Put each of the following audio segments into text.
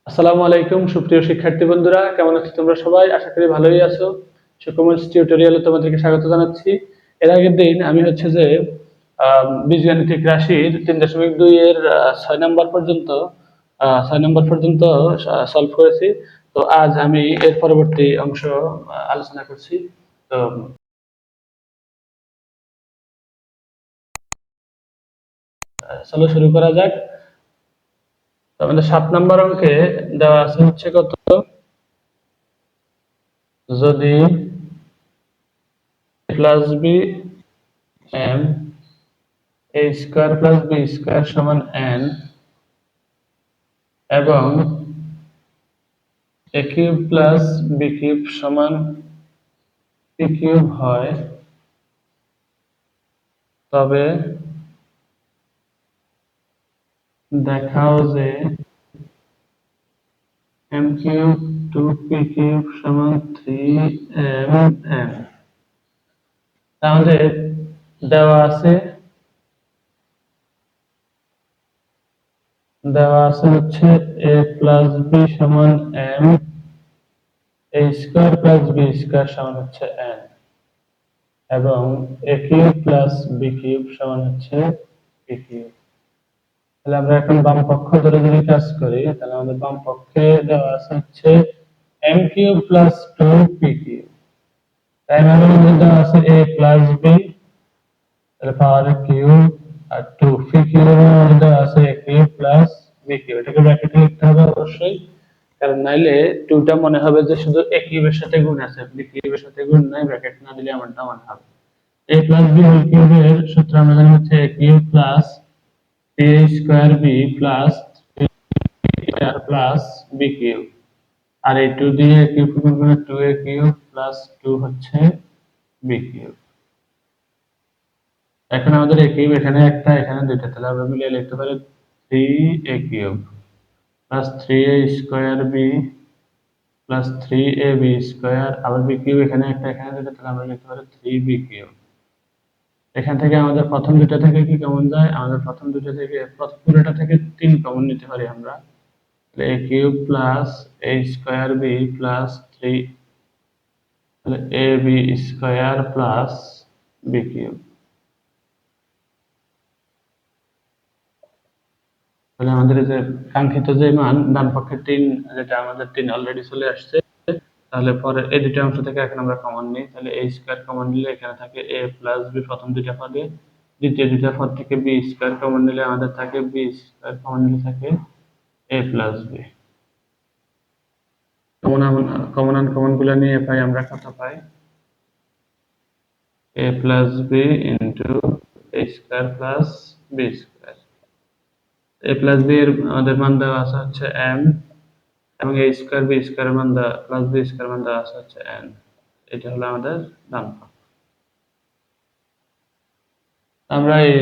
আসসালামু আলাইকুম সুপ্রিয় শিক্ষার্থী বন্ধুরা, কেমন আছো তোমরা সবাই? আশা করি ভালোই আছো। সুকমল টিউটোরিয়ালে তোমাদেরকে স্বাগত জানাচ্ছি। এর আগের দিন আমি বীজগাণিতিক রাশির 3.2 এর 6 নম্বর পর্যন্ত সলভ করেছি। তো আজ আমি এর পরবর্তী অংশ আলোচনা করছি। তো চলো শুরু করা যাক। তো আমাদের 7 নম্বর অঙ্কে দেওয়া আছে হচ্ছে কত, যদি plus b m a square plus b square সমান n এবং a cube plus B cube সমান পি কিউব হয়, তবে দেখাও যে m কিউব 2p কিউব সমান 3m n। তাহলে দেওয়া আছে হচ্ছে a প্লাস বি সমান m, a square plus b square সমান হচ্ছে n এবং a cube plus B cube সমান হচ্ছে পি কিউব। তাহলে আমরা এখন বাম পক্ষ ধরে যদি কাজ করি, তাহলে আমাদের বাম পক্ষে দেওয়া আছে হচ্ছে m cube plus 2p cube, তাই আমাদের মধ্যে দেওয়া আছে a প্লাস b, তাহলে পাওয়ার কিউব, আর 2p কিউব এর মধ্যে দেওয়া আছে a cube plus b cube. এটাকে ব্র্যাকেটে লিখতে হবে অবশ্যই, কারণ নাইলে 2 টা মনে হবে যে শুধু a কিউবের সাথে গুণ আছে, b কিউবের সাথে গুণ নাই, ব্র্যাকেট না দিলে এমনটা মনে হবে। a প্লাস b হোল কিউবের সূত্র আমরা জানি হচ্ছে a cube plus a square b plus square plus B cube, আর এই 2 দিয়ে কিউব গুণ করলে 2a কিউব প্লাস 2 হচ্ছে বি কিউব। এখন আমাদের a কিউব এখানে একটা, এখানে দুইটা, তাহলে আমরা মিলিয়ে লিখতে পারি 3a cube plus 3a square b plus 3ab square, আবার বি কিউব এখানে একটা, এখানে দুইটা, তাহলে আমরা লিখতে পারি 3b কিউব। এখান থেকে আমাদের প্রথম দুটো থেকে কি কমন যায়? আমাদের প্রথম দুটো থেকে, প্রথম পুরোটা থেকে 3 কমন নিতে পারি আমরা। a cube plus a square b plus 3, তাহলে a b square plus b cube. তাহলে আমাদের যে কাঙ্ক্ষিত যে মান ডান পক্ষে 3, যেটা আমাদের 3 অলরেডি চলে আসছে, তাহলে পরে এই দুটো অংশ থেকে এখন আমরা কমন নিই। তাহলে a স্কয়ার কমন নিলে এখানে থাকে a প্লাস b প্রথম দুটো পদে, দ্বিতীয় দুটো পদ থেকে b স্কয়ার কমন নিলে আমাদের থাকে b স্কয়ার কমন নিলে থাকে a plus b। Common uncommon গুলো নিয়ে পাই আমরা কত পাই? a plus b into a square plus b square। a plus b এর আমাদের মান দেওয়া আছে হচ্ছে m এবং a square b square এর মান plus b square মান দেওয়া আছে হচ্ছে n। এটা হলো আমাদের ডান পক্ষ। আমরা এই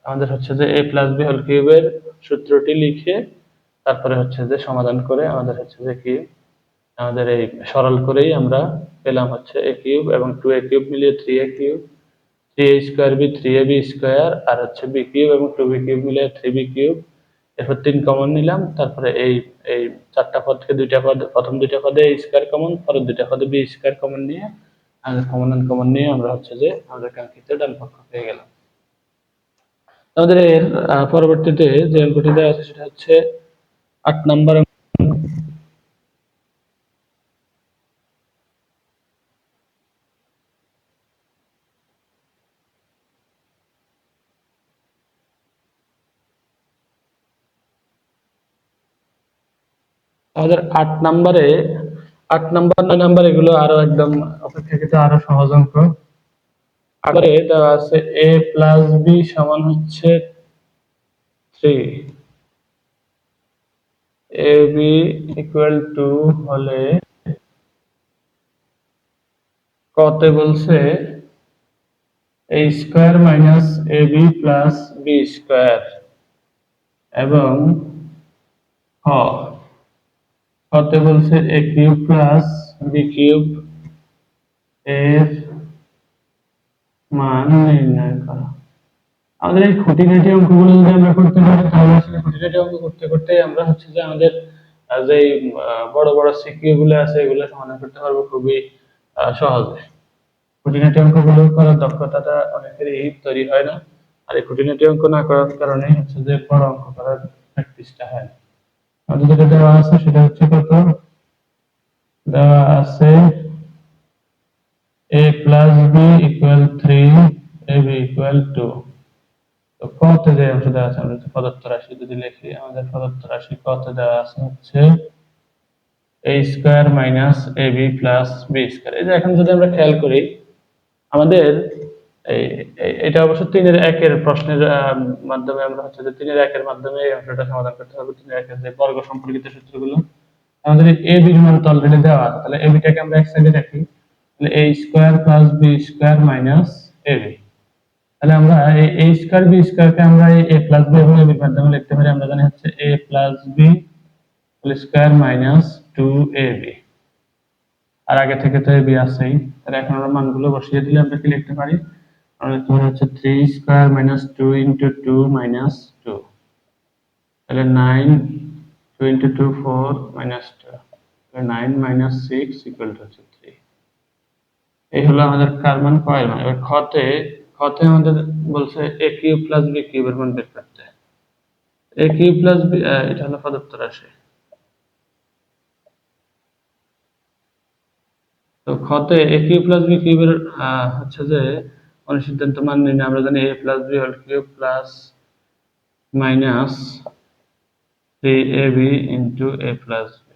আমাদের হচ্ছে যে a plus b হোল কিউবের সূত্রটি লিখে তারপরে হচ্ছে যে সমাধান করে আমাদের হচ্ছে যে কি, আমাদের এই সরল করেই আমরা পেলাম হচ্ছে a কিউব এবং 2a কিউব মিলিয়ে 3a cube, 3a square B 3ab square, আর হচ্ছে বি কিউব এবং 2b কিউব মিলে 3b কিউব। এরপর 3 কমন নিলাম, তারপরে এই এই চারটা পদ থেকে দুইটা পদ, প্রথম দুইটা পদে a স্কয়ার কমন, পরের দুইটা পদে b স্কয়ার কমন নিয়ে, আর কমন আনকমন নিয়ে আমরা হচ্ছে যে আমাদের কাঙ্ক্ষিত ডান পক্ষ পেয়ে গেলাম। আমাদের এর পরবর্তীতে যে অঙ্কটি দেওয়া আছে সেটা হচ্ছে 8 নম্বর। আমাদের 8 নম্বর 9 নম্বর এগুলো আরো একদম অপেক্ষাকৃত আরো সহজ অঙ্ক। আগে দেওয়া আছে a প্লাস b সমান হচ্ছে 3, ab ইকুয়াল টু হলে কতে বলছে a square minus ab plus b square, এবং কতে বলছে a cube plus b cube এর মান নির্ণয় করা। আমাদের এই খুঁটিনাটি অঙ্কগুলো যদি আমরা করতে পারি, তাহলে আসলে খুঁটিনাটি অঙ্ক করতে করতে আমরা হচ্ছে যে আমাদের যে বড় বড় সিকিউ গুলো আছে এগুলো সমাধান করতে পারবো খুবই সহজে। খুঁটিনাটি অঙ্কগুলো করার দক্ষতাটা অনেকেরই তৈরি হয় না, আর এই খুঁটিনাটি অঙ্ক না করার কারণে হচ্ছে যে বড় অঙ্ক করার প্র্যাকটিসটা হয় না। আমাদের যেটা দেওয়া আছে সেটা হচ্ছে কত, দেওয়া আছে a plus b equal 3, ab equal 2। তো কতে যে অংশ দেওয়া আছে, আমরা যদি প্রদত্ত রাশি যদি লিখি, আমাদের প্রদত্ত রাশি কতে দেওয়া আছে হচ্ছে a square minus ab plus b square. এই যে এখন যদি আমরা খেয়াল করি আমাদের এটা অবশ্য 3-এর প্রশ্নের মাধ্যমে আমরা হচ্ছে যে 3-এর মাধ্যমে এই অংশটা সমাধান করতে হবে। 3-এর যে বর্গ সম্পর্কিত সূত্রগুলো আমাদের a b এর মান তো অলরেডি দেওয়া আছে, তাহলে ab টাকে আমরা এক সাইডে রাখি, তাহলে a square plus b square minus ab। তাহলে আমরা এই a স্কয়ার b স্কয়ারকে আমরা এই a প্লাস b এবং ab এর মাধ্যমে লিখতে পারি। আমরা জানি হচ্ছে a plus b whole square minus 2ab, আর আগে থেকে তো ab আছেই, তাহলে এখন আমরা মানগুলো বসিয়ে দিলে আমরা কি লিখতে পারি, আমরা লিখতে পারি হচ্ছে 3 স্কয়ার মাইনাস 2 ইনটু 2 মাইনাস 2, তাহলে 9, 2 ইনটু 2 4 মাইনাস 2, তাহলে 9 মাইনাস 6 ইকুয়াল টু হচ্ছে 3। এই হলো আমাদের কার মান, কয়ের মান। এবার খতে খতে আমাদের বলছে a কিউব প্লাস b কিউবের মান বের করতে। a কিউব প্লাস b এটা হলো প্রদত্ত রাশি। তো খতে a কিউব প্লাস b কিউবের হচ্ছে যে অনুসিদ্ধান্ত মান নির্ণয়, আমরা জানি a plus b whole cube plus minus 3ab into a plus b।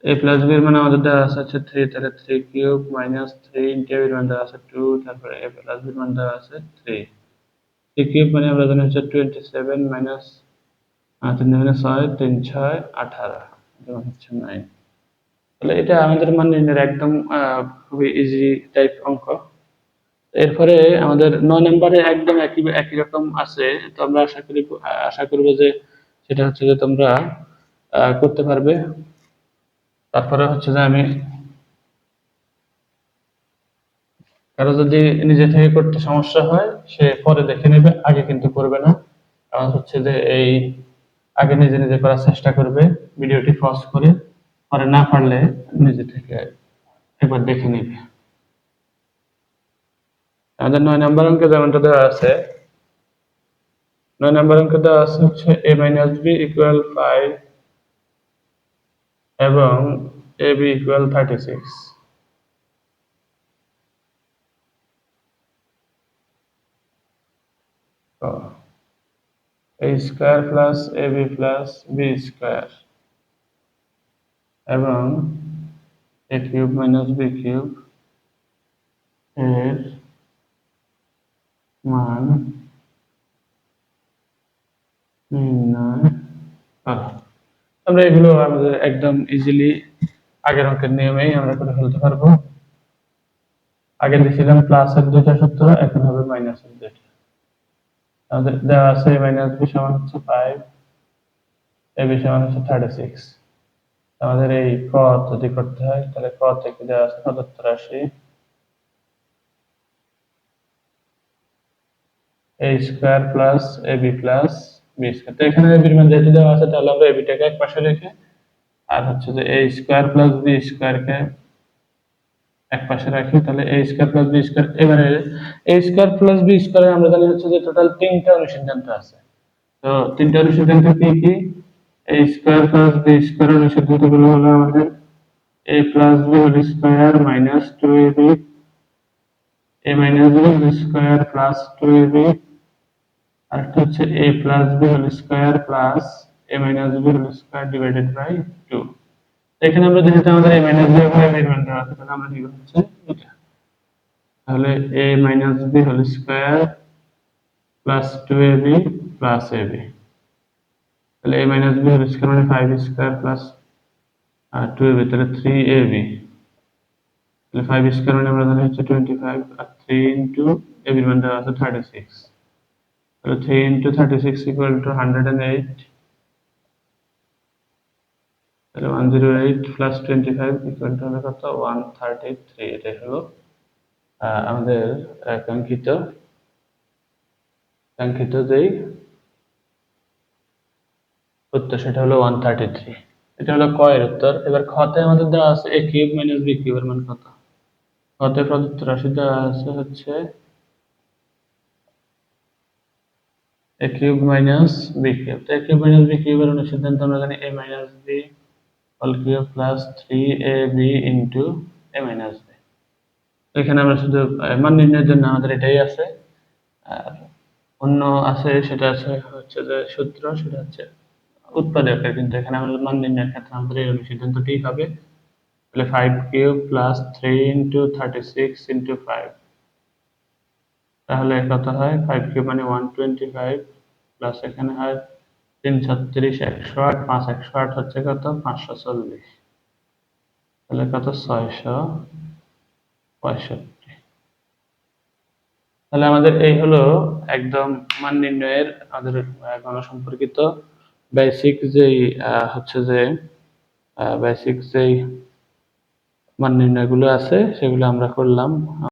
a plus b এর মান আমাদের দেওয়া আছে হচ্ছে 3, তাহলে 3 কিউব মাইনাস 3 ইনটু a এর মান দেওয়া আছে 2, তারপরে a প্লাস b এর মান দেওয়া আছে 3। 3 কিউব মানে আমরা জানি হচ্ছে 27 মাইনাস 3 দুগুণে 6, 3 6 18, এটা হচ্ছে 9। তাহলে এটা আমাদের মান নির্ণয়ের একদম খুবই ইজি টাইপ অঙ্ক। এরপরে আমাদের 9 নম্বরে একদম একই একই রকম আছে, তো আমরা আশা করব যে সেটা হচ্ছে যে তোমরা করতে পারবে। তারপরে হচ্ছে যে আমি কারো যদি নিজে থেকে করতে সমস্যা হয় সে পরে দেখে নেবে, আগে কিন্তু করবে না। কারণ হচ্ছে যে এই আগে নিজে নিজে করার চেষ্টা করবে, ভিডিওটি পজ করে, পরে না পারলে নিজে থেকে একবার দেখে নেবে। আমাদের 9 নম্বর অঙ্কে যেমনটা দেওয়া আছে, 9 নম্বর অঙ্কে দেওয়া আছে হচ্ছে a মাইনাস b ইকুয়াল 5 এবং ab ইকুয়াল 36। তো a square plus ab plus b square এবং a cube minus b cube এর মান নির্ণয় করা। আমরা এগুলো আমাদের একদম ইজিলি আগের অঙ্কের নিয়মেই আমরা করে ফেলতে পারবো। আগে দিয়েছিলাম প্লাসের দুইটা সূত্র, এখন হবে মাইনাসের দুইটা। আমাদের দেওয়া আছে মাইনাস বি সমান হচ্ছে 5, এ বি সমান হচ্ছে 36। আমাদের এই ক যদি করতে হয় তাহলে ক থেকে দেওয়া আছে প্রদত্ত রাশি a square plus ab plus b square. তো এখানে b এর মান যেহেতু দেওয়া আছে তাহলে আমরা ab টাকে এক পাশে রেখে আর হচ্ছে যে a square plus b square কে এক পাশে রাখি, তাহলে a square plus b square. এবারে a square plus b square আমরা জানি হচ্ছে যে টোটাল 3টা অনুসিদ্ধান্ত আছে। তো 3টা অনুসিদ্ধান্ত কি কি, a square plus b square অনুসিদ্ধান্তগুলো হলো আমাদের a plus b whole square minus 2ab, a minus b whole square plus 2ab, আরেকটা হচ্ছে a plus b whole square plus a minus b whole square divided by 2। এখানে আমরা যেহেতু আমাদের a minus b এবং a এর মান দেওয়া আছে তাহলে আমরা লিখব হচ্ছে এটা, তাহলে a minus b whole square plus 2ab plus ab, তাহলে a minus b whole square মানে 5 স্কয়ার প্লাস 2ab, তাহলে 3ab, তাহলে 5 স্কয়ার মানে আমরা জানি হচ্ছে 25 আর 3 ইনটু ab এর মান দেওয়া আছে 36, তাহলে 3 ইনটু 36 ইকুয়াল টু 108, তাহলে 108 প্লাস 25 ইকুয়াল টু হবে কত 133। এটাই হলো আমাদের কাঙ্ক্ষিত কাঙ্ক্ষিত যেই উত্তর সেটা হলো 133। এটা হলো ক এর উত্তর। এবার খতে আমাদের দেওয়া আছে a কিউব মাইনাস b কিউবের মান কত। খতে প্রদত্ত রাশি দেওয়া আছে হচ্ছে a cube minus b cube. তো a কিউব মাইনাস b কিউবের অনুসিদ্ধান্ত আমরা জানি a minus b whole cube plus 3ab into a minus b। এখানে আমরা শুধু মান নির্ণয়ের জন্য আমাদের এটাই আছে। আর অন্য আছে সেটা আছে হচ্ছে যে সূত্র, সেটা হচ্ছে উৎপাদকের, কিন্তু এখানে আমাদের মান নির্ণয়ের ক্ষেত্রে আমাদের এই অনুসিদ্ধান্তটি হবে। তাহলে 5 কিউব প্লাস 3 ইন্টু 36 ইন্টু 5, তাহলে কত হয় 5 কিউব মানে 125 প্লাস এখানে হয় 3 36 108 5 108 হচ্ছে কত 540, তাহলে কত 665। তাহলে আমাদের এই হলো একদম মান নির্ণয়ের আমাদের গণসম্পর্কিত বেসিক যেই হচ্ছে যে বেসিক যেই মান নির্ণয়গুলো আছে সেগুলো আমরা করলাম।